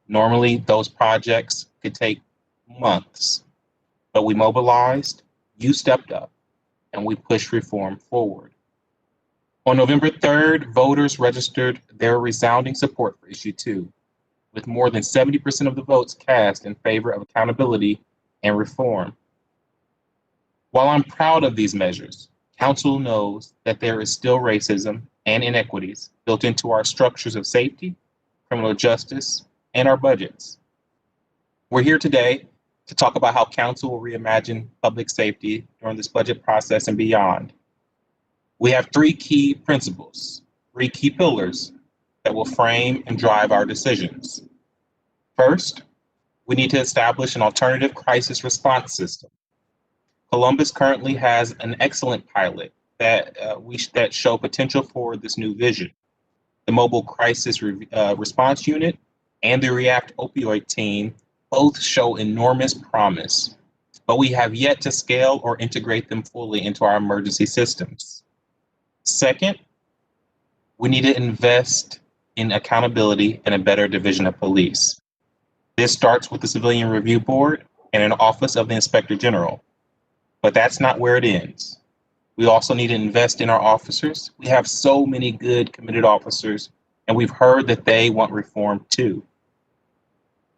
Normally, those projects could take months, but we mobilized, you stepped up, and we pushed reform forward. On November 3rd, voters registered their resounding support for Issue 2, with more than 70% of the votes cast in favor of accountability and reform. While I'm proud of these measures, Council knows that there is still racism and inequities built into our structures of safety, criminal justice, and our budgets. We're here today to talk about how Council will reimagine public safety during this budget process and beyond. We have three key principles, three key pillars that will frame and drive our decisions. First, we need to establish an alternative crisis response system. Columbus currently has an excellent pilot that show potential for this new vision. The Mobile Crisis Response Unit and the React Opioid Team both show enormous promise, but we have yet to scale or integrate them fully into our emergency systems. Second, we need to invest in accountability and a better division of police. This starts with the Civilian Review Board and an Office of the Inspector General. But that's not where it ends. We also need to invest in our officers. We have so many good, committed officers, and we've heard that they want reform too.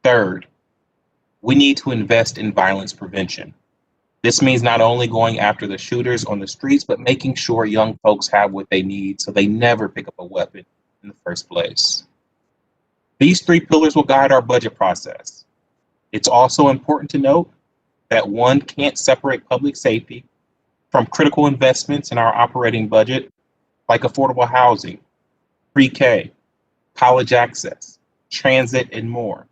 Third, we need to invest in violence prevention. This means not only going after the shooters on the streets, but making sure young folks have what they need so they never pick up a weapon in the first place. These three pillars will guide our budget process. It's also important to note that one can't separate public safety from critical investments in our operating budget, like affordable housing, pre-K, college access, transit, and more.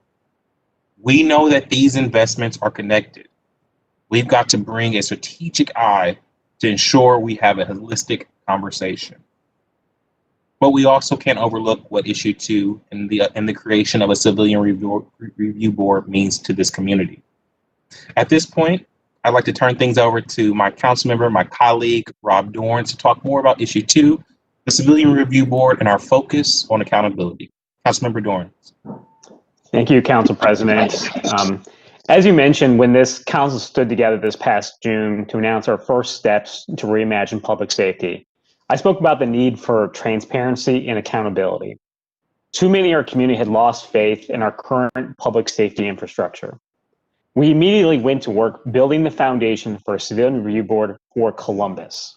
We know that these investments are connected. We've got to bring a strategic eye to ensure we have a holistic conversation. But we also can't overlook what Issue 2 and the creation of a Civilian Review Board means to this community. At this point, I'd like to turn things over to my council member, my colleague, Rob Dorns, to talk more about Issue 2, the Civilian Review Board, and our focus on accountability. Councilmember Dorns. Thank you, Council President. As you mentioned, when this council stood together this past June to announce our first steps to reimagine public safety, I spoke about the need for transparency and accountability. Too many in our community had lost faith in our current public safety infrastructure. We immediately went to work building the foundation for a Civilian Review Board for Columbus.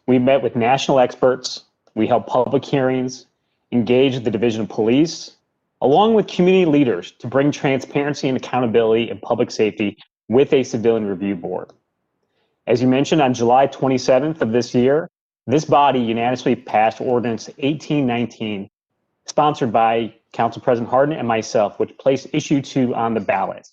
We met with national experts, we held public hearings, engaged the Division of Police, along with community leaders to bring transparency and accountability in public safety with a Civilian Review Board. As you mentioned, on July 27th of this year, this body unanimously passed Ordinance 1819, sponsored by Council President Hardin and myself, which placed Issue 2 on the ballot.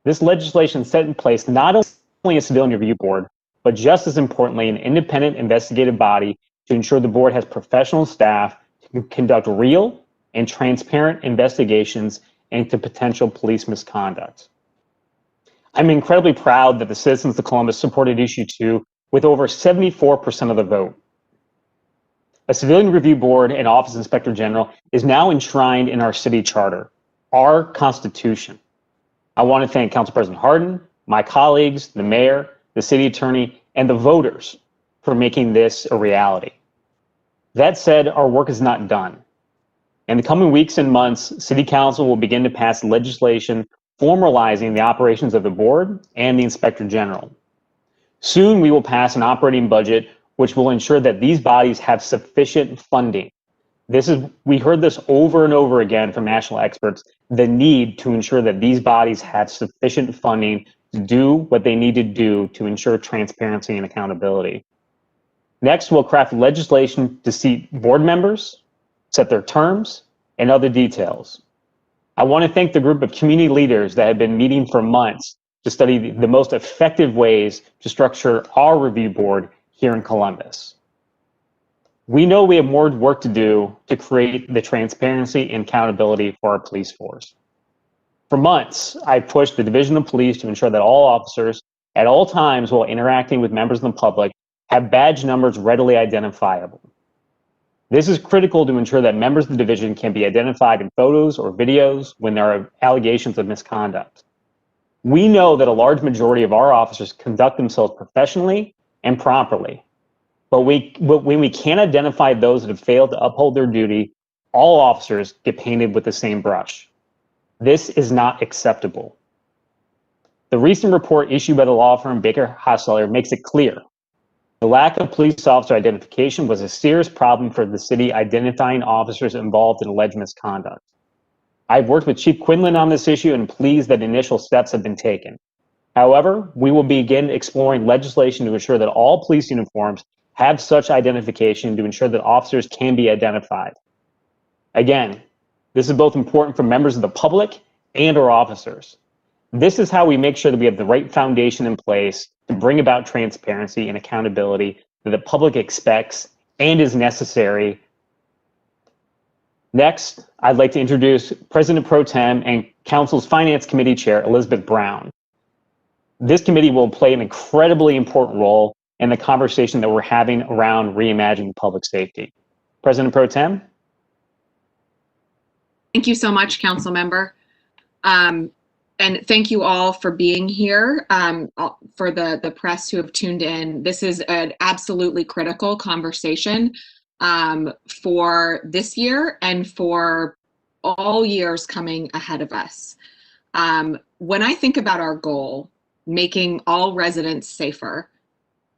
This legislation set in place not only a Civilian Review Board, but just as importantly, an independent investigative body to ensure the board has professional staff to conduct real and transparent investigations into potential police misconduct. I'm incredibly proud that the citizens of Columbus supported Issue 2 with over 74% of the vote. A Civilian Review Board and Office Inspector General is now enshrined in our city charter, our Constitution. I want to thank Council President Hardin, my colleagues, the mayor, the city attorney, and the voters for making this a reality. That said, our work is not done. In the coming weeks and months, City Council will begin to pass legislation formalizing the operations of the board and the Inspector General. Soon, we will pass an operating budget which will ensure that these bodies have sufficient funding. We heard this over and over again from national experts, the need to ensure that these bodies have sufficient funding to do what they need to do to ensure transparency and accountability. Next, we'll craft legislation to seat board members, set their terms, and other details. I want to thank the group of community leaders that have been meeting for months to study the most effective ways to structure our review board here in Columbus. We know we have more work to do to create the transparency and accountability for our police force. For months, I pushed the Division of Police to ensure that all officers, at all times while interacting with members of the public, have badge numbers readily identifiable. This is critical to ensure that members of the division can be identified in photos or videos when there are allegations of misconduct. We know that a large majority of our officers conduct themselves professionally and properly, but when we can't identify those that have failed to uphold their duty, all officers get painted with the same brush. This is not acceptable. The recent report issued by the law firm Baker Hostetler makes it clear. The lack of police officer identification was a serious problem for the city identifying officers involved in alleged misconduct. I've worked with Chief Quinlan on this issue and pleased that initial steps have been taken. However, we will begin exploring legislation to ensure that all police uniforms have such identification to ensure that officers can be identified. Again, this is both important for members of the public and our officers. This is how we make sure that we have the right foundation in place to bring about transparency and accountability that the public expects and is necessary. Next, I'd like to introduce President Pro Tem and Council's Finance Committee Chair, Elizabeth Brown. This committee will play an incredibly important role in the conversation that we're having around reimagining public safety. President Pro Tem. Thank you so much, Council Member. And thank you all for being here, for the press who have tuned in. This is an absolutely critical conversation for this year and for all years coming ahead of us. When I think about our goal, making all residents safer,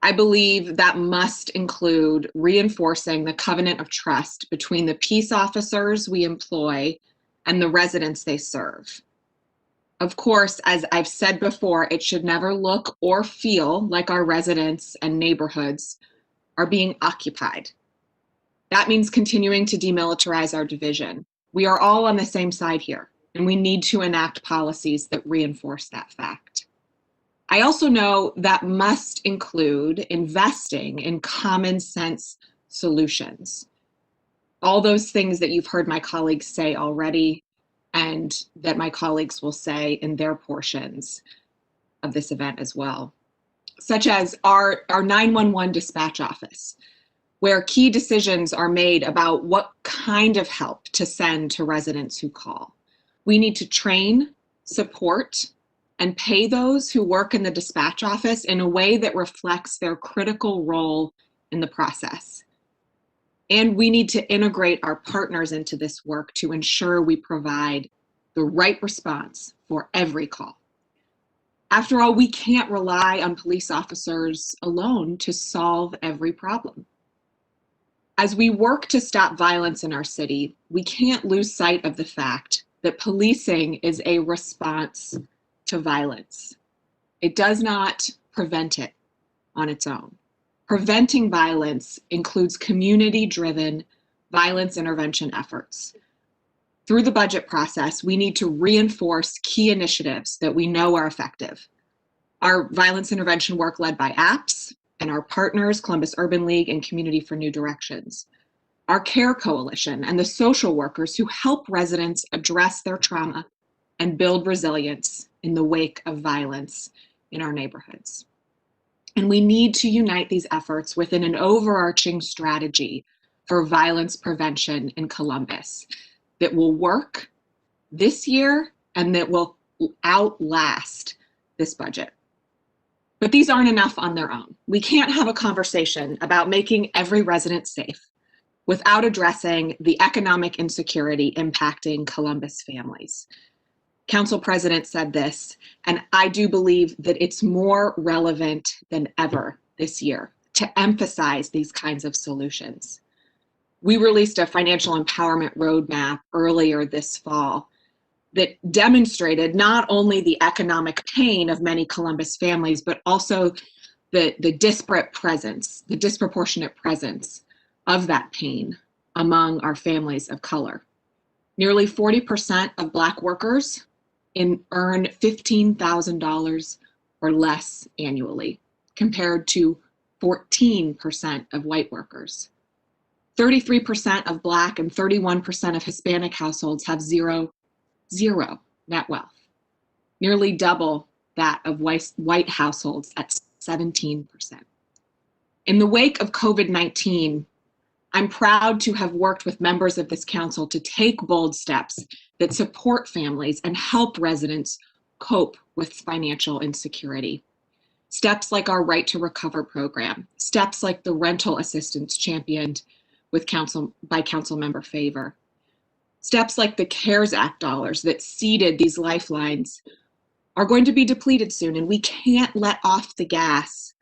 I believe that must include reinforcing the covenant of trust between the peace officers we employ and the residents they serve. Of course, as I've said before, it should never look or feel like our residents and neighborhoods are being occupied. That means continuing to demilitarize our division. We are all on the same side here, and we need to enact policies that reinforce that fact. I also know that must include investing in common sense solutions. All those things that you've heard my colleagues say already, and that my colleagues will say in their portions of this event as well, such as our 911 dispatch office, where key decisions are made about what kind of help to send to residents who call. We need to train, support, and pay those who work in the dispatch office in a way that reflects their critical role in the process. And we need to integrate our partners into this work to ensure we provide the right response for every call. After all, we can't rely on police officers alone to solve every problem. As we work to stop violence in our city, we can't lose sight of the fact that policing is a response to violence. It does not prevent it on its own. Preventing violence includes community-driven violence intervention efforts. Through the budget process, we need to reinforce key initiatives that we know are effective. Our violence intervention work led by APPS and our partners, Columbus Urban League and Community for New Directions. Our CARE Coalition and the social workers who help residents address their trauma and build resilience in the wake of violence in our neighborhoods. And we need to unite these efforts within an overarching strategy for violence prevention in Columbus that will work this year and that will outlast this budget. But these aren't enough on their own. We can't have a conversation about making every resident safe without addressing the economic insecurity impacting Columbus families. Council President said this, and I do believe that it's more relevant than ever this year to emphasize these kinds of solutions. We released a financial empowerment roadmap earlier this fall that demonstrated not only the economic pain of many Columbus families, but also the disproportionate presence of that pain among our families of color. Nearly 40% of Black workers earn $15,000 or less annually, compared to 14% of white workers. 33% of Black and 31% of Hispanic households have zero net wealth, nearly double that of white households at 17%. In the wake of COVID-19, I'm proud to have worked with members of this council to take bold steps that support families and help residents cope with financial insecurity. Steps like our Right to Recover program, steps like the rental assistance championed by Councilmember Favor, steps like the CARES Act dollars that seeded these lifelines are going to be depleted soon, and we can't let off the gas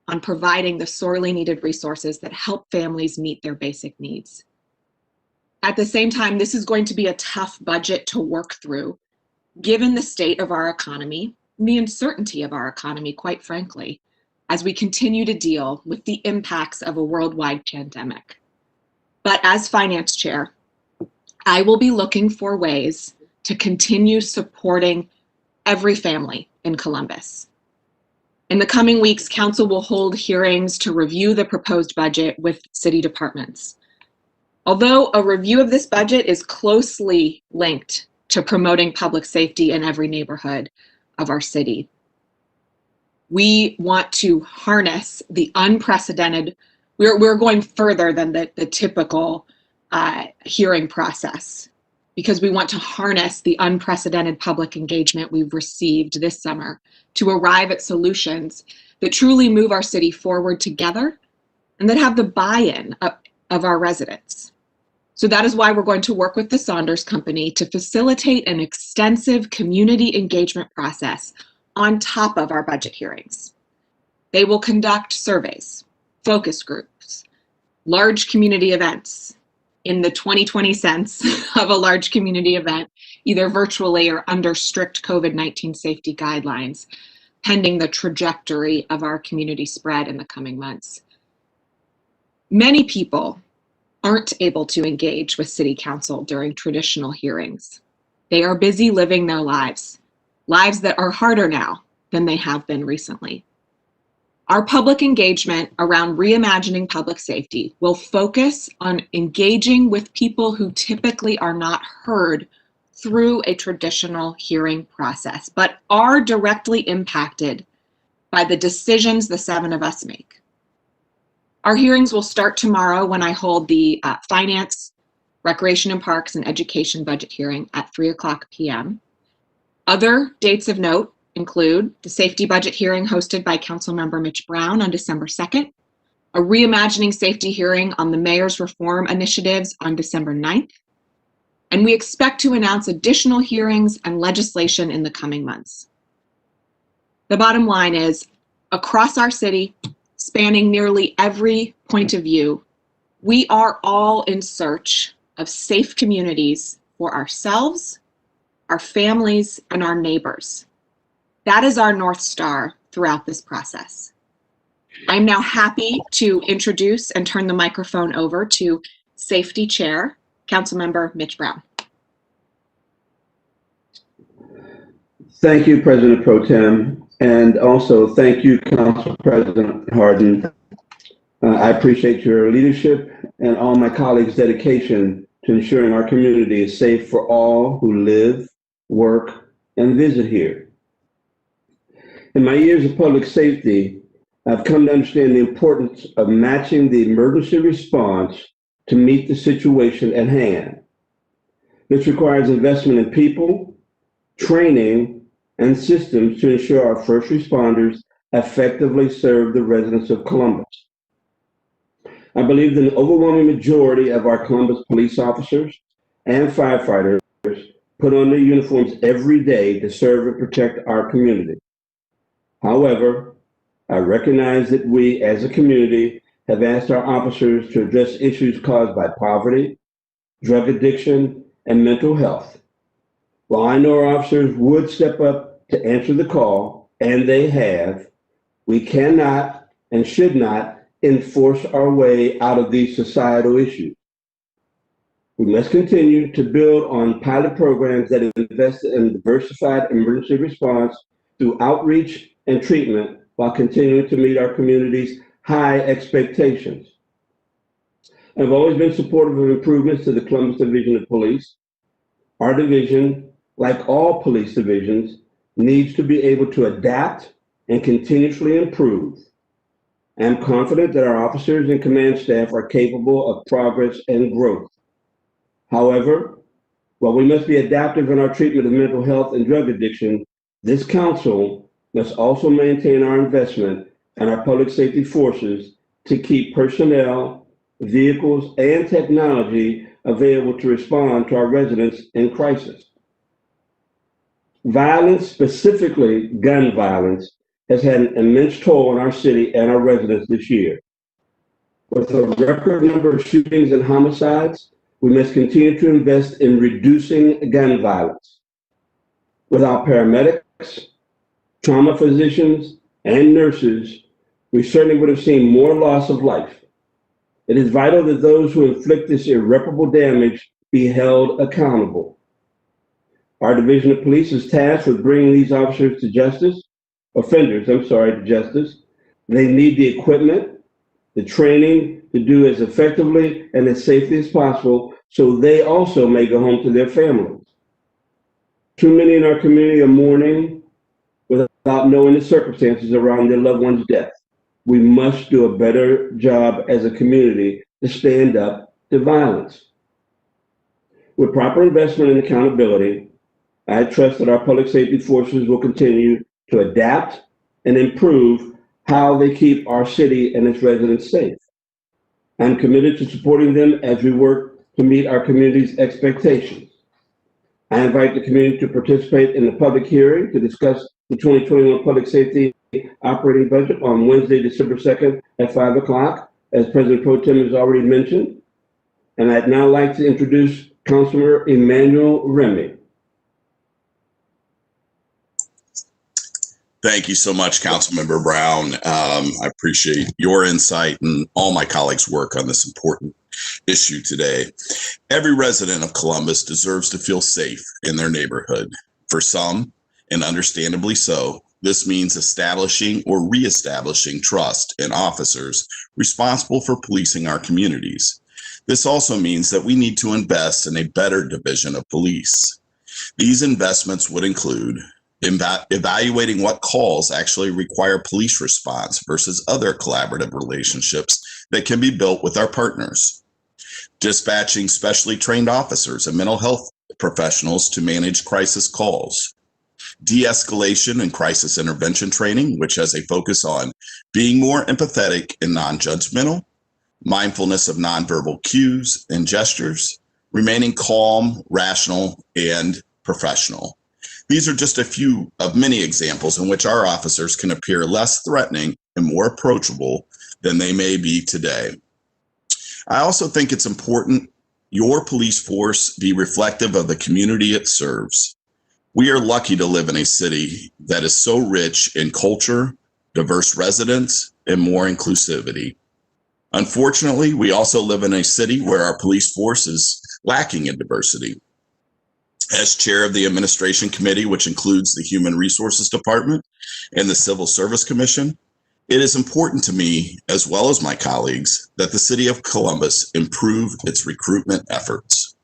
on providing the sorely needed resources that help families meet their basic needs. At the same time, this is going to be a tough budget to work through, given the state of our economy and the uncertainty of our economy, quite frankly, as we continue to deal with the impacts of a worldwide pandemic. But as Finance Chair, I will be looking for ways to continue supporting every family in Columbus. In the coming weeks, Council will hold hearings to review the proposed budget with city departments. Although a review of this budget is closely linked to promoting public safety in every neighborhood of our city, we want to harness the unprecedented, we're going further than the typical hearing process, because we want to harness the unprecedented public engagement we've received this summer to arrive at solutions that truly move our city forward together and that have the buy-in of our residents. So that is why we're going to work with the Saunders Company to facilitate an extensive community engagement process on top of our budget hearings. They will conduct surveys, focus groups, large community events, in the 2020 sense of a large community event, either virtually or under strict COVID-19 safety guidelines, pending the trajectory of our community spread in the coming months. Many people aren't able to engage with City Council during traditional hearings. They are busy living their lives that are harder now than they have been recently. Our public engagement around reimagining public safety will focus on engaging with people who typically are not heard through a traditional hearing process, but are directly impacted by the decisions the seven of us make. Our hearings will start tomorrow when I hold the Finance, Recreation and Parks, and Education budget hearing at 3:00 p.m. Other dates of note include the safety budget hearing hosted by Councilmember Mitch Brown on December 2nd, a reimagining safety hearing on the mayor's reform initiatives on December 9th, and we expect to announce additional hearings and legislation in the coming months. The bottom line is, across our city, spanning nearly every point of view, we are all in search of safe communities for ourselves, our families, and our neighbors. That is our North Star throughout this process. I'm now happy to introduce and turn the microphone over to Safety Chair, Councilmember Mitch Brown. Thank you, President Pro Tem, and also thank you, Council President Harden. I appreciate your leadership and all my colleagues' dedication to ensuring our community is safe for all who live, work, and visit here. In my years of public safety, I've come to understand the importance of matching the emergency response to meet the situation at hand. This requires investment in people, training, and systems to ensure our first responders effectively serve the residents of Columbus. I believe that an overwhelming majority of our Columbus police officers and firefighters put on their uniforms every day to serve and protect our community. However, I recognize that we as a community have asked our officers to address issues caused by poverty, drug addiction, and mental health. While I know our officers would step up to answer the call, and they have, we cannot and should not enforce our way out of these societal issues. We must continue to build on pilot programs that invest in diversified emergency response through outreach and treatment while continuing to meet our community's high expectations. I've always been supportive of improvements to the Columbus Division of Police. Our division, like all police divisions, needs to be able to adapt and continuously improve. I am confident that our officers and command staff are capable of progress and growth. However, while we must be adaptive in our treatment of mental health and drug addiction, this council must also maintain our investment in our public safety forces to keep personnel, vehicles, and technology available to respond to our residents in crisis. Violence, specifically gun violence, has had an immense toll on our city and our residents this year. With a record number of shootings and homicides, we must continue to invest in reducing gun violence. Without paramedics, trauma physicians, and nurses, we certainly would have seen more loss of life. It is vital that those who inflict this irreparable damage be held accountable. Our Division of Police is tasked with bringing these officers to justice, to justice. They need the equipment, the training to do as effectively and as safely as possible so they also may go home to their families. Too many in our community are mourning without knowing the circumstances around their loved one's death. We must do a better job as a community to stand up to violence. With proper investment and accountability, I trust that our public safety forces will continue to adapt and improve how they keep our city and its residents safe. I'm committed to supporting them as we work to meet our community's expectations. I invite the community to participate in the public hearing to discuss the 2021 Public Safety Operating Budget on Wednesday, December 2nd at 5 o'clock, as President Pro Tem has already mentioned. And I'd now like to introduce Councilor Emmanuel Remy. Thank you so much, Councilmember Brown. I appreciate your insight and all my colleagues' work on this important issue today. Every resident of Columbus deserves to feel safe in their neighborhood. For some, and understandably so, this means establishing or reestablishing trust in officers responsible for policing our communities. This also means that we need to invest in a better division of police. These investments would include evaluating what calls actually require police response versus other collaborative relationships that can be built with our partners. Dispatching specially trained officers and mental health professionals to manage crisis calls. De-escalation and crisis intervention training, which has a focus on being more empathetic and non-judgmental, mindfulness of nonverbal cues and gestures, remaining calm, rational, and professional. These are just a few of many examples in which our officers can appear less threatening and more approachable than they may be today. I also think it's important your police force be reflective of the community it serves. We are lucky to live in a city that is so rich in culture, diverse residents, and more inclusivity. Unfortunately, we also live in a city where our police force is lacking in diversity. As chair of the administration committee, which includes the Human Resources Department and the Civil Service Commission, it is important to me, as well as my colleagues, that the city of Columbus improve its recruitment efforts.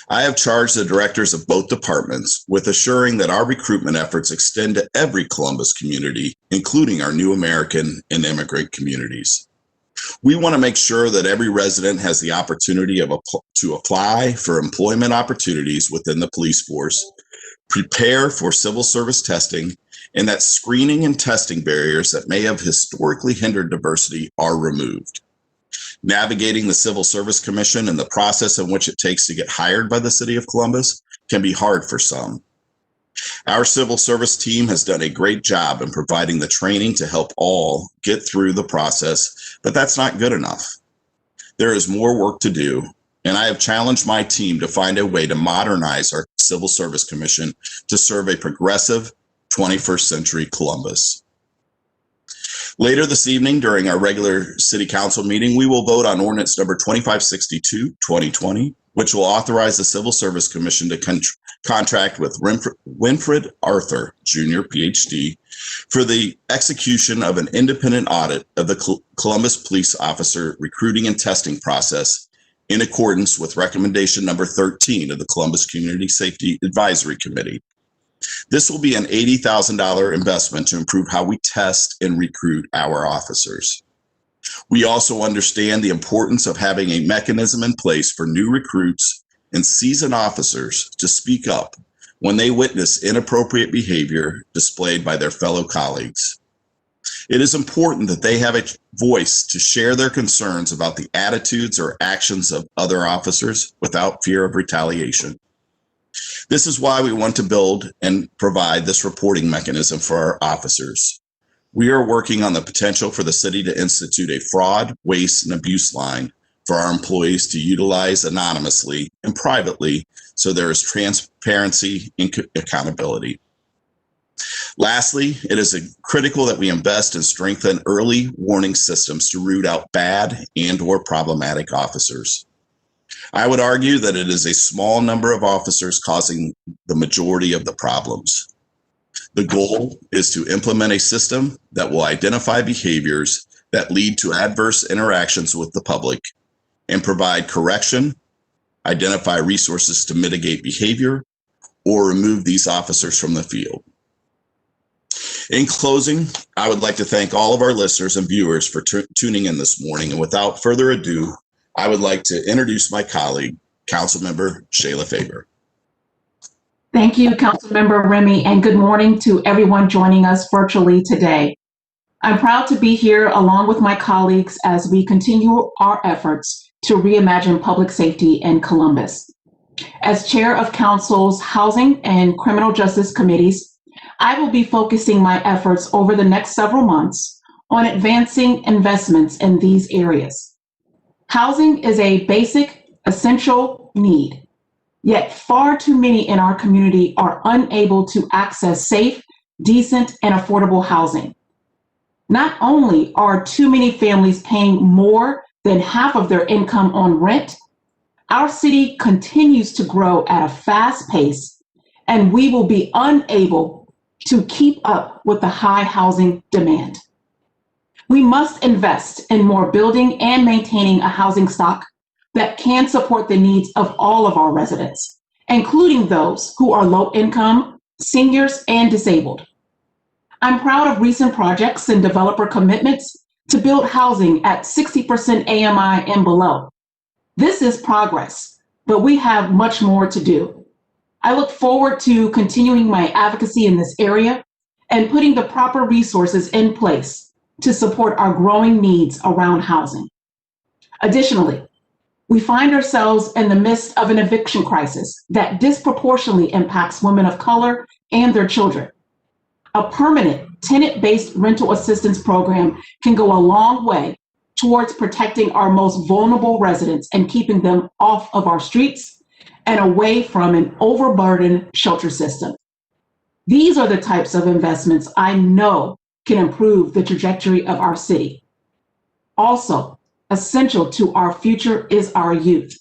I have charged the directors of both departments with assuring that our recruitment efforts extend to every Columbus community, including our new American and immigrant communities. We want to make sure that every resident has the opportunity to apply for employment opportunities within the police force, prepare for civil service testing, and that screening and testing barriers that may have historically hindered diversity are removed. Navigating the Civil Service Commission and the process in which it takes to get hired by the city of Columbus can be hard for some. Our civil service team has done a great job in providing the training to help all get through the process, but that's not good enough. There is more work to do, and I have challenged my team to find a way to modernize our Civil Service Commission to serve a progressive 21st century Columbus. Later this evening, during our regular City Council meeting, we will vote on ordinance number 2562, 2020, which will authorize the Civil Service Commission to contract with Winfred Arthur, Jr., PhD, for the execution of an independent audit of the Columbus police officer recruiting and testing process in accordance with recommendation number 13 of the Columbus Community Safety Advisory Committee. This will be an $80,000 investment to improve how we test and recruit our officers. We also understand the importance of having a mechanism in place for new recruits and seasoned officers to speak up when they witness inappropriate behavior displayed by their fellow colleagues. It is important that they have a voice to share their concerns about the attitudes or actions of other officers without fear of retaliation. This is why we want to build and provide this reporting mechanism for our officers. We are working on the potential for the city to institute a fraud, waste, and abuse line for our employees to utilize anonymously and privately so there is transparency and accountability. Lastly, it is critical that we invest and strengthen early warning systems to root out bad and/or problematic officers. I would argue that it is a small number of officers causing the majority of the problems. The goal is to implement a system that will identify behaviors that lead to adverse interactions with the public and provide correction, identify resources to mitigate behavior, or remove these officers from the field. In closing, I would like to thank all of our listeners and viewers for tuning in this morning. And without further ado, I would like to introduce my colleague, Councilmember Shayla Faber. Thank you, Councilmember Remy, and good morning to everyone joining us virtually today. I'm proud to be here along with my colleagues as we continue our efforts to reimagine public safety in Columbus. As chair of Council's Housing and Criminal Justice Committees, I will be focusing my efforts over the next several months on advancing investments in these areas. Housing is a basic, essential need. Yet far too many in our community are unable to access safe, decent, and affordable housing. Not only are too many families paying more than half of their income on rent, our city continues to grow at a fast pace, and we will be unable to keep up with the high housing demand. We must invest in more building and maintaining a housing stock that can support the needs of all of our residents, including those who are low income, seniors, and disabled. I'm proud of recent projects and developer commitments to build housing at 60% AMI and below. This is progress, but we have much more to do. I look forward to continuing my advocacy in this area and putting the proper resources in place to support our growing needs around housing. Additionally, we find ourselves in the midst of an eviction crisis that disproportionately impacts women of color and their children. A permanent tenant-based rental assistance program can go a long way towards protecting our most vulnerable residents and keeping them off of our streets and away from an overburdened shelter system. These are the types of investments I know can improve the trajectory of our city. Also, essential to our future is our youth.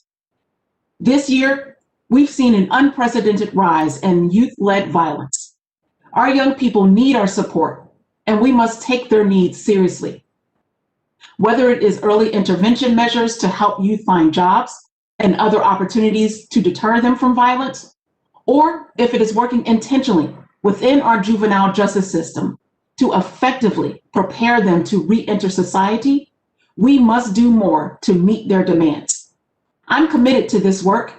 This year, we've seen an unprecedented rise in youth-led violence. Our young people need our support, and we must take their needs seriously. Whether it is early intervention measures to help youth find jobs and other opportunities to deter them from violence, or if it is working intentionally within our juvenile justice system to effectively prepare them to re-enter society, we must do more to meet their demands. I'm committed to this work,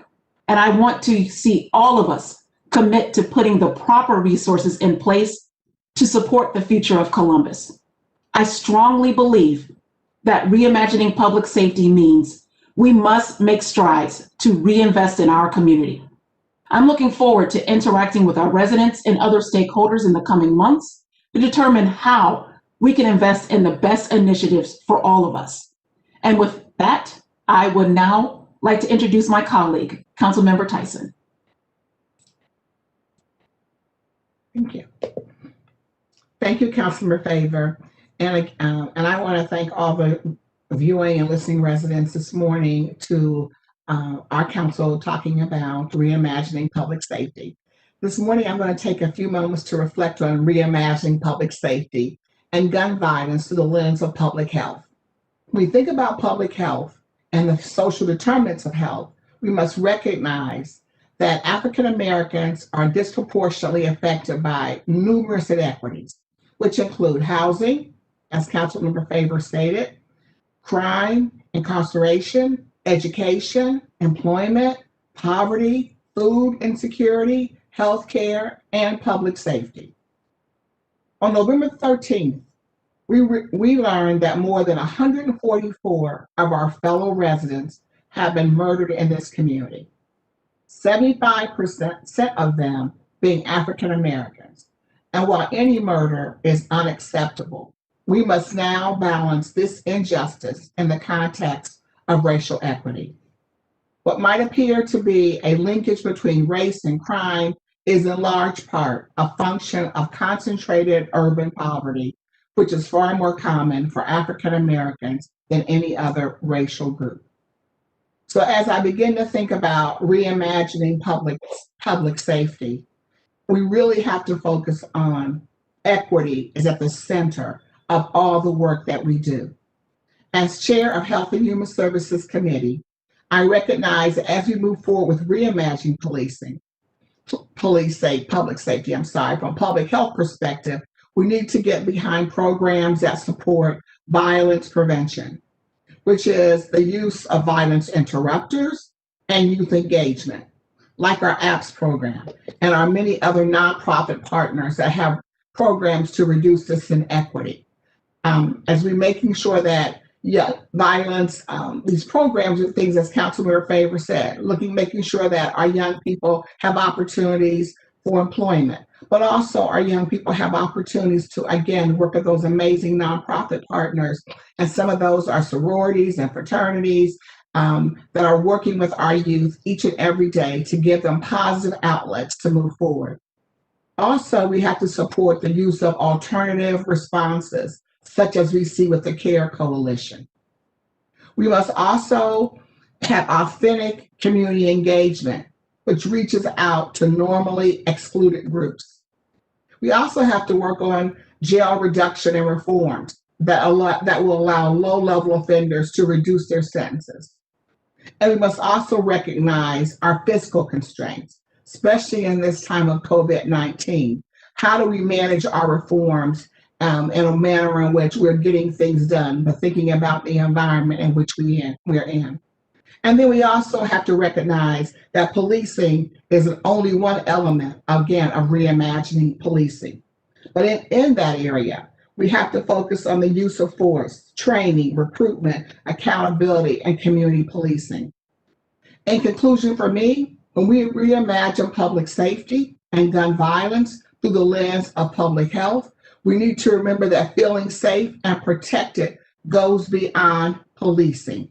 and I want to see all of us commit to putting the proper resources in place to support the future of Columbus. I strongly believe that reimagining public safety means we must make strides to reinvest in our community. I'm looking forward to interacting with our residents and other stakeholders in the coming months to determine how we can invest in the best initiatives for all of us. And with that, I would now like to introduce my colleague, Councilmember Tyson. Thank you. Thank you, Councilmember Faber. And I want to thank all the viewing and listening residents this morning to our council talking about reimagining public safety. This morning, I'm going to take a few moments to reflect on reimagining public safety and gun violence through the lens of public health. When we think about public health and the social determinants of health, we must recognize that African Americans are disproportionately affected by numerous inequities, which include housing, as Councilmember Faber stated, crime, incarceration, education, employment, poverty, food insecurity, healthcare, and public safety. On November 13th, we learned that more than 144 of our fellow residents have been murdered in this community, 75% of them being African Americans. And while any murder is unacceptable, we must now balance this injustice in the context of racial equity. What might appear to be a linkage between race and crime is in large part a function of concentrated urban poverty, which is far more common for African Americans than any other racial group. So as I begin to think about reimagining public safety, we really have to focus on equity is at the center of all the work that we do. As chair of Health and Human Services Committee, I recognize that as we move forward with reimagining public safety, from a public health perspective, we need to get behind programs that support violence prevention, which is the use of violence interrupters and youth engagement, like our APPS program and our many other nonprofit partners that have programs to reduce this inequity. As we're making sure that violence, these programs are things, as Councilmember Favor said, making sure that our young people have opportunities for employment, but also our young people have opportunities to, again, work with those amazing nonprofit partners. And some of those are sororities and fraternities that are working with our youth each and every day to give them positive outlets to move forward. Also, we have to support the use of alternative responses, such as we see with the CARE Coalition. We must also have authentic community engagement, which reaches out to normally excluded groups. We also have to work on jail reduction and reforms that will allow low-level offenders to reduce their sentences. And we must also recognize our fiscal constraints, especially in this time of COVID-19. How do we manage our reforms in a manner in which we're getting things done, but thinking about the environment in which we're in? And then we also have to recognize that policing is only one element, again, of reimagining policing. But in that area, we have to focus on the use of force, training, recruitment, accountability, and community policing. In conclusion, for me, when we reimagine public safety and gun violence through the lens of public health, we need to remember that feeling safe and protected goes beyond policing.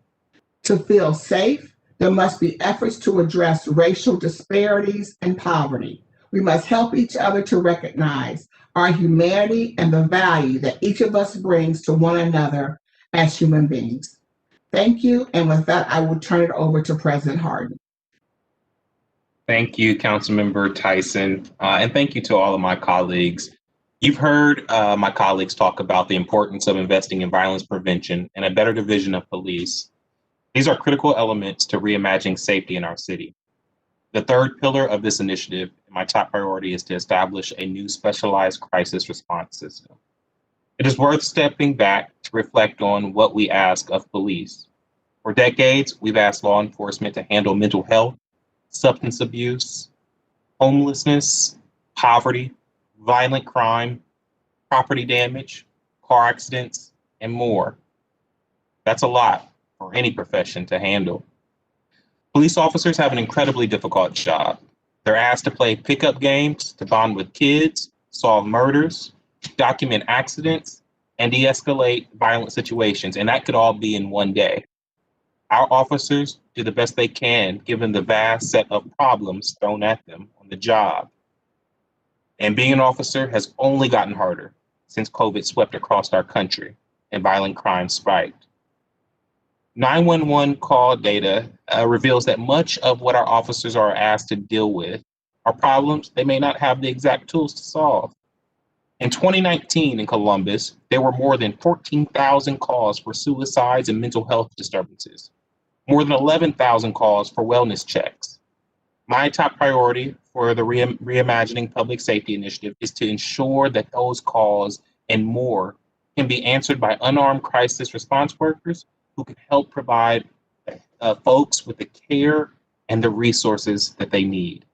To feel safe, there must be efforts to address racial disparities and poverty. We must help each other to recognize our humanity and the value that each of us brings to one another as human beings. Thank you, and with that, I will turn it over to President Harden. Thank you, Councilmember Tyson, and thank you to all of my colleagues. You've heard my colleagues talk about the importance of investing in violence prevention and a better division of police. These are critical elements to reimagining safety in our city. The third pillar of this initiative, and my top priority, is to establish a new specialized crisis response system. It is worth stepping back to reflect on what we ask of police. For decades, we've asked law enforcement to handle mental health, substance abuse, homelessness, poverty, violent crime, property damage, car accidents, and more. That's a lot for any profession to handle. Police officers have an incredibly difficult job. They're asked to play pickup games, to bond with kids, solve murders, document accidents, and de-escalate violent situations, and that could all be in one day. Our officers do the best they can given the vast set of problems thrown at them on the job. And being an officer has only gotten harder since COVID swept across our country and violent crime spiked. 911 call data reveals that much of what our officers are asked to deal with are problems they may not have the exact tools to solve. In 2019 in Columbus, there were more than 14,000 calls for suicides and mental health disturbances, more than 11,000 calls for wellness checks. My top priority for the Reimagining Public Safety Initiative is to ensure that those calls and more can be answered by unarmed crisis response workers who can help provide folks with the care and the resources that they need.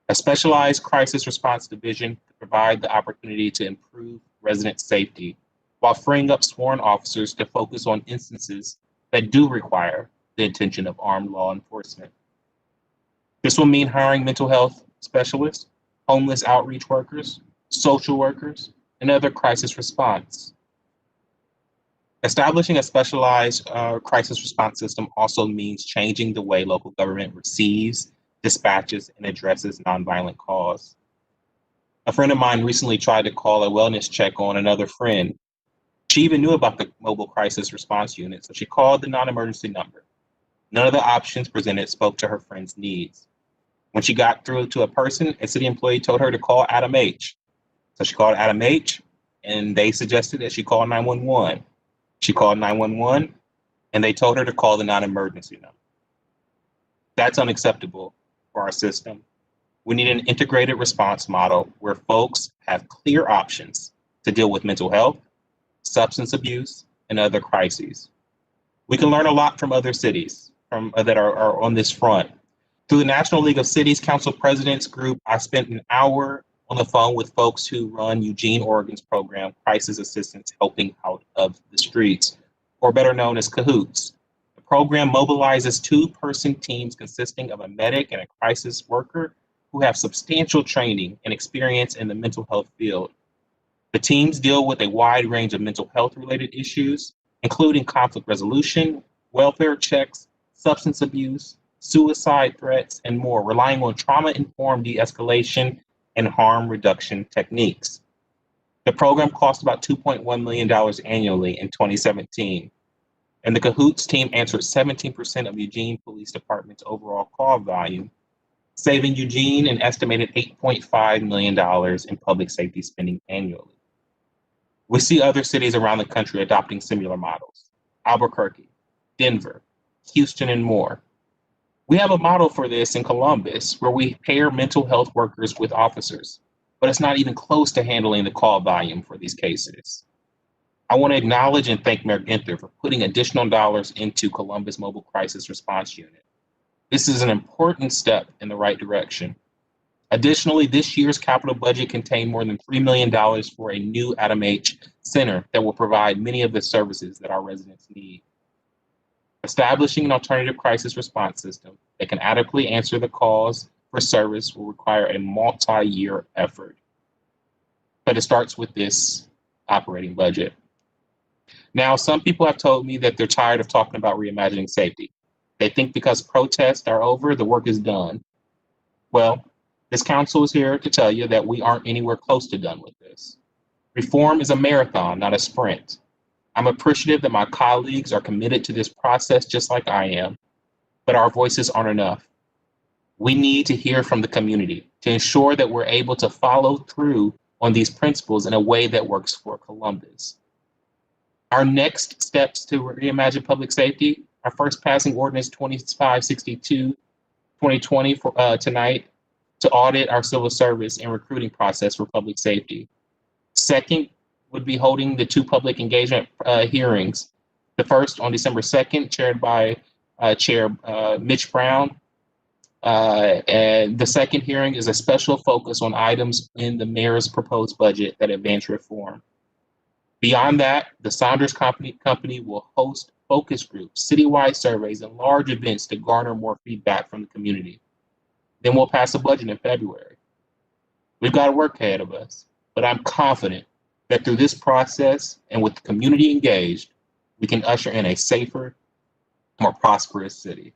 A specialized crisis response division to provide the opportunity to improve resident safety while freeing up sworn officers to focus on instances that do require the attention of armed law enforcement. This will mean hiring mental health specialists, homeless outreach workers, social workers, and other crisis response. Establishing a specialized crisis response system also means changing the way local government receives, dispatches, and addresses nonviolent calls. A friend of mine recently tried to call a wellness check on another friend. She even knew about the mobile crisis response unit, so she called the non-emergency number. None of the options presented spoke to her friend's needs. When she got through to a person, a city employee told her to call Adam H. So she called Adam H, and they suggested that she call 911. She called 911, and they told her to call the non-emergency number. That's unacceptable for our system. We need an integrated response model where folks have clear options to deal with mental health, substance abuse, and other crises. We can learn a lot from other cities that are on this front. Through the National League of Cities Council Presidents Group, I spent an hour on the phone with folks who run Eugene, Oregon's program, Crisis Assistance Helping Out of the Streets, or better known as CAHOOTS. The program mobilizes two-person teams consisting of a medic and a crisis worker who have substantial training and experience in the mental health field. The teams deal with a wide range of mental health-related issues, including conflict resolution, welfare checks, substance abuse, suicide threats, and more, relying on trauma-informed de-escalation and harm reduction techniques. The program cost about $2.1 million annually in 2017, and the CAHOOTS team answered 17% of Eugene Police Department's overall call volume, saving Eugene an estimated $8.5 million in public safety spending annually. We see other cities around the country adopting similar models: Albuquerque, Denver, Houston, and more. We have a model for this in Columbus, where we pair mental health workers with officers, but it's not even close to handling the call volume for these cases. I want to acknowledge and thank Mayor Ginther for putting additional dollars into Columbus Mobile Crisis Response Unit. This is an important step in the right direction. Additionally, this year's capital budget contained more than $3 million for a new Adam H. Center that will provide many of the services that our residents need. Establishing an alternative crisis response system that can adequately answer the calls for service will require a multi-year effort. But it starts with this operating budget. Now, some people have told me that they're tired of talking about reimagining safety. They think because protests are over, the work is done. Well, this council is here to tell you that we aren't anywhere close to done with this. Reform is a marathon, not a sprint. I'm appreciative that my colleagues are committed to this process just like I am, but our voices aren't enough. We need to hear from the community to ensure that we're able to follow through on these principles in a way that works for Columbus. Our next steps to reimagine public safety are first passing Ordinance 2562, 2020 tonight to audit our civil service and recruiting process for public safety. Second, would be holding the two public engagement hearings. The first on December 2nd, chaired by Chair Mitch Brown. And the second hearing is a special focus on items in the mayor's proposed budget that advance reform. Beyond that, the Saunders Company will host focus groups, citywide surveys, and large events to garner more feedback from the community. Then we'll pass a budget in February. We've got work ahead of us, but I'm confident that through this process and with the community engaged, we can usher in a safer, more prosperous city.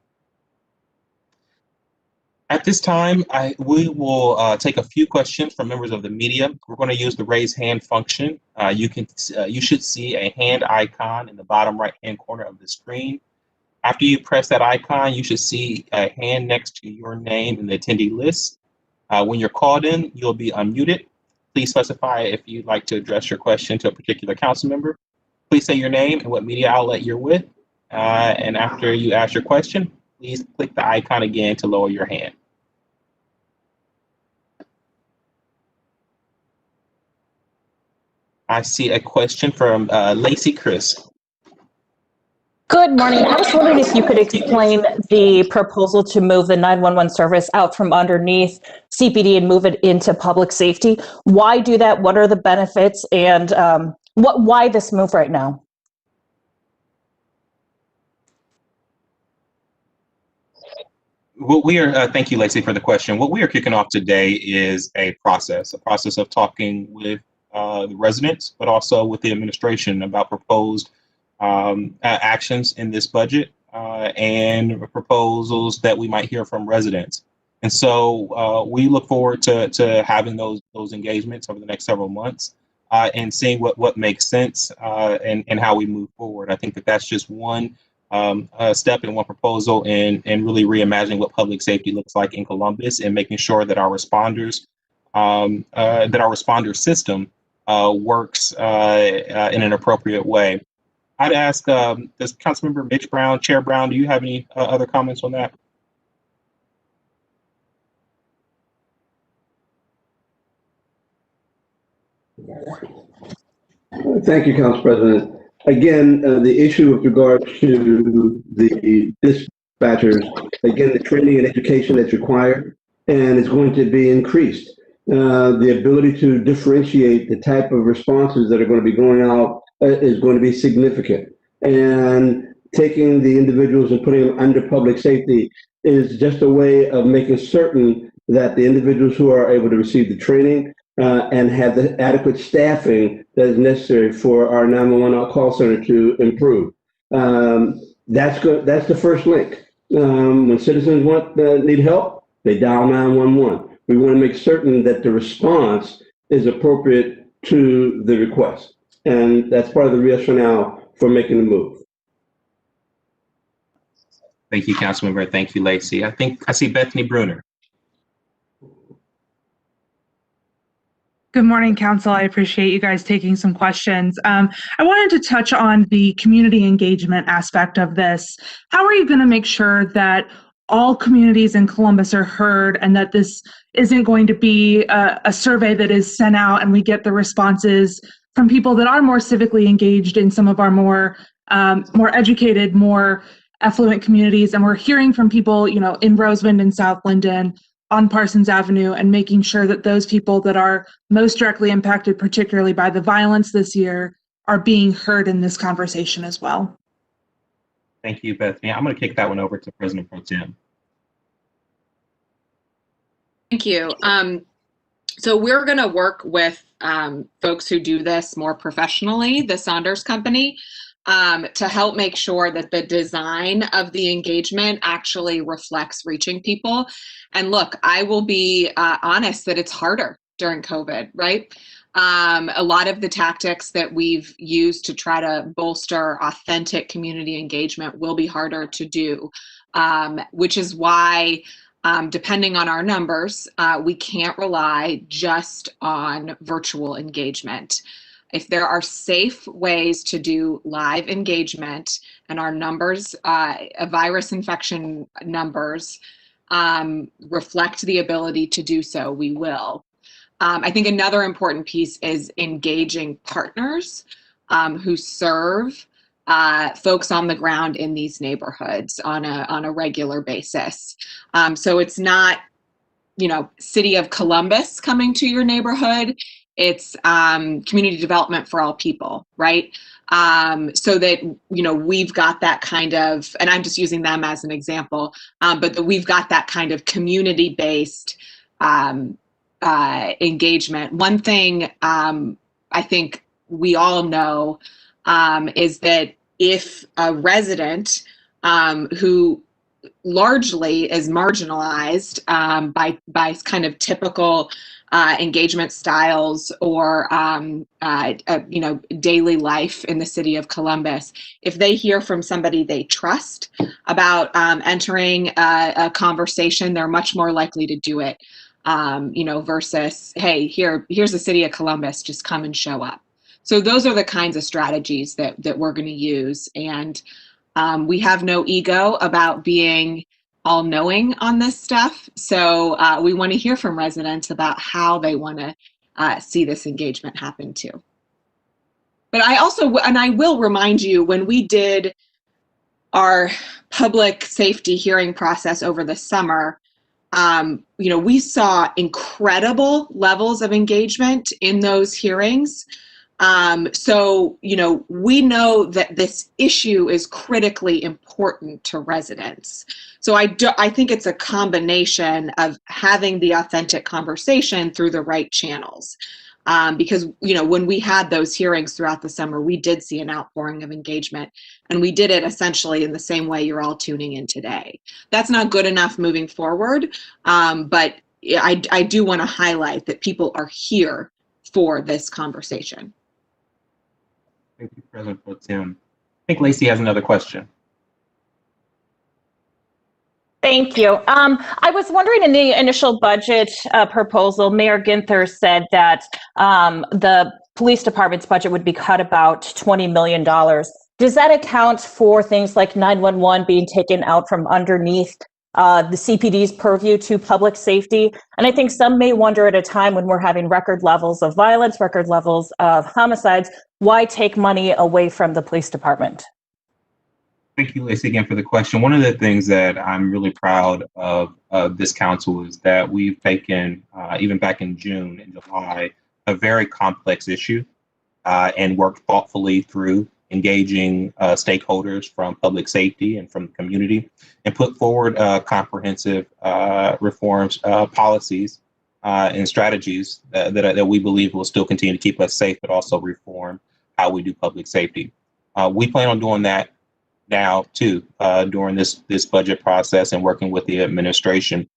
At this time, we will take a few questions from members of the media. We're going to use the raise hand function. You should see a hand icon in the bottom right-hand corner of the screen. After you press that icon, you should see a hand next to your name in the attendee list. When you're called in, you'll be unmuted. Please specify if you'd like to address your question to a particular council member. Please say your name and what media outlet you're with. And after you ask your question, please click the icon again to lower your hand. I see a question from Lacey Chris. Good Good morning. I was wondering if you could explain the proposal to move the 911 service out from underneath CPD and move it into public safety. Why do that? What are the benefits? And why this move right now? What we are, thank you, Lacey, for the question. What we are kicking off today is a process of talking with the residents, but also with the administration about proposed actions in this budget and proposals that we might hear from residents. And so we look forward to having those engagements over the next several months and seeing what makes sense and how we move forward. I think that's just one step in one proposal and really reimagining what public safety looks like in Columbus and making sure that our responders, that our responder system works in an appropriate way. I'd ask, does Councilmember Mitch Brown, Chair Brown, do you have any other comments on that? Thank you, Council President. Again, the issue with regard to the dispatchers, again, the training and education that's required and is going to be increased. The ability to differentiate the type of responses that are going to be going out is going to be significant. And taking the individuals and putting them under public safety is just a way of making certain that the individuals who are able to receive the training and have the adequate staffing that is necessary for our 911 call center to improve. That's good. That's the first link. When citizens need help, they dial 911. We want to make certain that the response is appropriate to the request. And that's part of the rationale for making the move. Thank you, Councilmember. Thank you, Lacey. I see Bethany Bruner. Good morning, Council. I appreciate you guys taking some questions. I wanted to touch on the community engagement aspect of this. How are you going to make sure that all communities in Columbus are heard and that this isn't going to be a survey that is sent out and we get the responses from people that are more civically engaged in some of our more educated, more affluent communities, and we're hearing from people, in Roseland and South Linden, on Parsons Avenue, and making sure that those people that are most directly impacted, particularly by the violence this year, are being heard in this conversation as well. Thank you, Bethany. I'm going to kick that one over to President Pro Tem. Thank you. So we're going to work with folks who do this more professionally, the Saunders Company, to help make sure that the design of the engagement actually reflects reaching people. And look, I will be honest that it's harder during COVID, right? A lot of the tactics that we've used to try to bolster authentic community engagement will be harder to do, which is why, depending on our numbers, we can't rely just on virtual engagement. If there are safe ways to do live engagement and our numbers, virus infection numbers, reflect the ability to do so, we will. I think another important piece is engaging partners who serve folks on the ground in these neighborhoods on a regular basis. So it's not, City of Columbus coming to your neighborhood. It's community development for all people, right? So that, we've got that kind of, and I'm just using them as an example, but that we've got that kind of community-based engagement. One thing I think we all know is that if a resident who largely is marginalized by kind of typical engagement styles or daily life in the city of Columbus, if they hear from somebody they trust about entering a conversation, they're much more likely to do it, versus, hey, here's the city of Columbus, just come and show up. So those are the kinds of strategies that we're going to use. And we have no ego about being all-knowing on this stuff. So we want to hear from residents about how they want to see this engagement happen too. But I will remind you, when we did our public safety hearing process over the summer, we saw incredible levels of engagement in those hearings. So, we know that this issue is critically important to residents. So I think it's a combination of having the authentic conversation through the right channels. Because, when we had those hearings throughout the summer, we did see an outpouring of engagement, and we did it essentially in the same way you're all tuning in today. That's not good enough moving forward, but I do want to highlight that people are here for this conversation. Thank you, President Pro Tem. I think Lacey has another question. Thank you. I was wondering, in the initial budget proposal, Mayor Ginther said that the police department's budget would be cut about $20 million. Does that account for things like 911 being taken out from underneath the CPD's purview to public safety? And I think some may wonder, at a time when we're having record levels of violence, record levels of homicides, why take money away from the police department? Thank you, Lacey, again for the question. One of the things that I'm really proud of this council is that we've taken, even back in June and July, a very complex issue and worked thoughtfully through engaging stakeholders from public safety and from the community, and put forward comprehensive reforms, policies, and strategies that we believe will still continue to keep us safe, but also reform how we do public safety. We plan on doing that now too, during this budget process and working with the administration.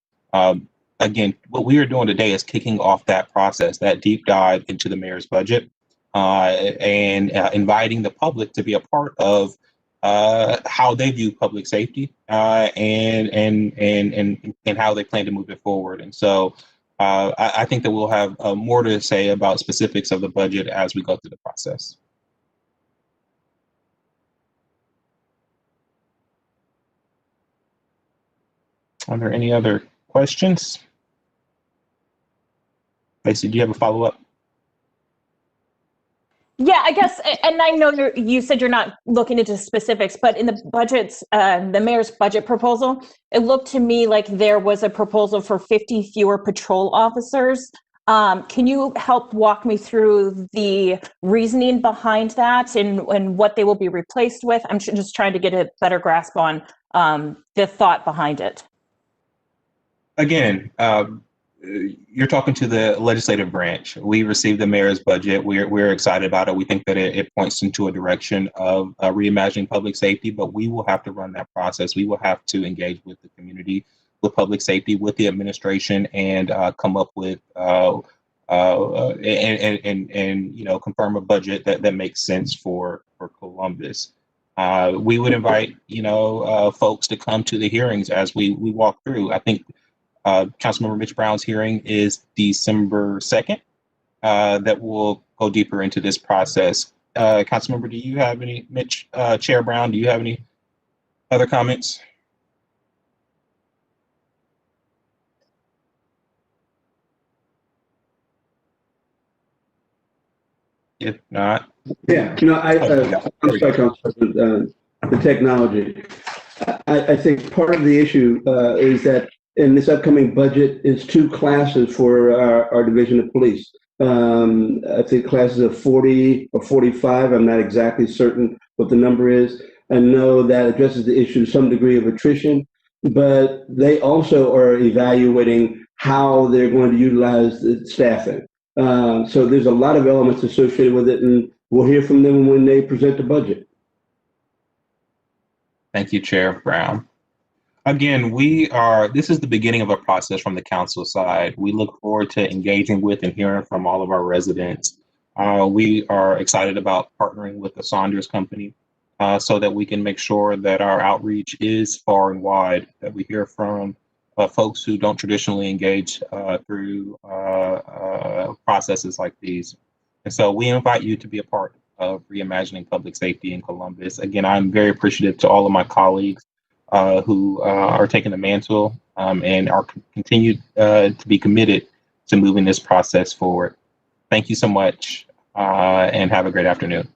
Again, what we are doing today is kicking off that process, that deep dive into the mayor's budget, and inviting the public to be a part of how they view public safety and how they plan to move it forward. And so I think that we'll have more to say about specifics of the budget as we go through the process. Are there any other questions? Lacey, do you have a follow-up? Yeah, I guess, and I know you said you're not looking into specifics, but in the budgets, the mayor's budget proposal, it looked to me like there was a proposal for 50 fewer patrol officers. Can you help walk me through the reasoning behind that and what they will be replaced with? I'm just trying to get a better grasp on the thought behind it. Again, you're talking to the legislative branch. We received the mayor's budget. We're excited about it. We think that it points into a direction of reimagining public safety, but we will have to run that process. We will have to engage with the community, with public safety, with the administration, and come up with confirm a budget that makes sense for Columbus. We would invite folks to come to the hearings as we walk through. I think Councilmember Mitch Brown's hearing is December 2nd. That will go deeper into this process. Councilmember, do you have any, Chair Brown, do you have any other comments? If not. Yeah, I'm sorry, Council President, the technology. I think part of the issue is that in this upcoming budget is 2 classes for our division of police. I think classes of 40 or 45. I'm not exactly certain what the number is. I know that addresses the issue to some degree of attrition, but they also are evaluating how they're going to utilize the staffing. So there's a lot of elements associated with it, and we'll hear from them when they present the budget. Thank you, Chair Brown. Again, this is the beginning of a process from the council side. We look forward to engaging with and hearing from all of our residents. We are excited about partnering with the Saunders Company so that we can make sure that our outreach is far and wide, that we hear from folks who don't traditionally engage through processes like these. And so we invite you to be a part of reimagining public safety in Columbus. Again, I'm very appreciative to all of my colleagues who are taking the mantle and are continued to be committed to moving this process forward. Thank you so much and have a great afternoon.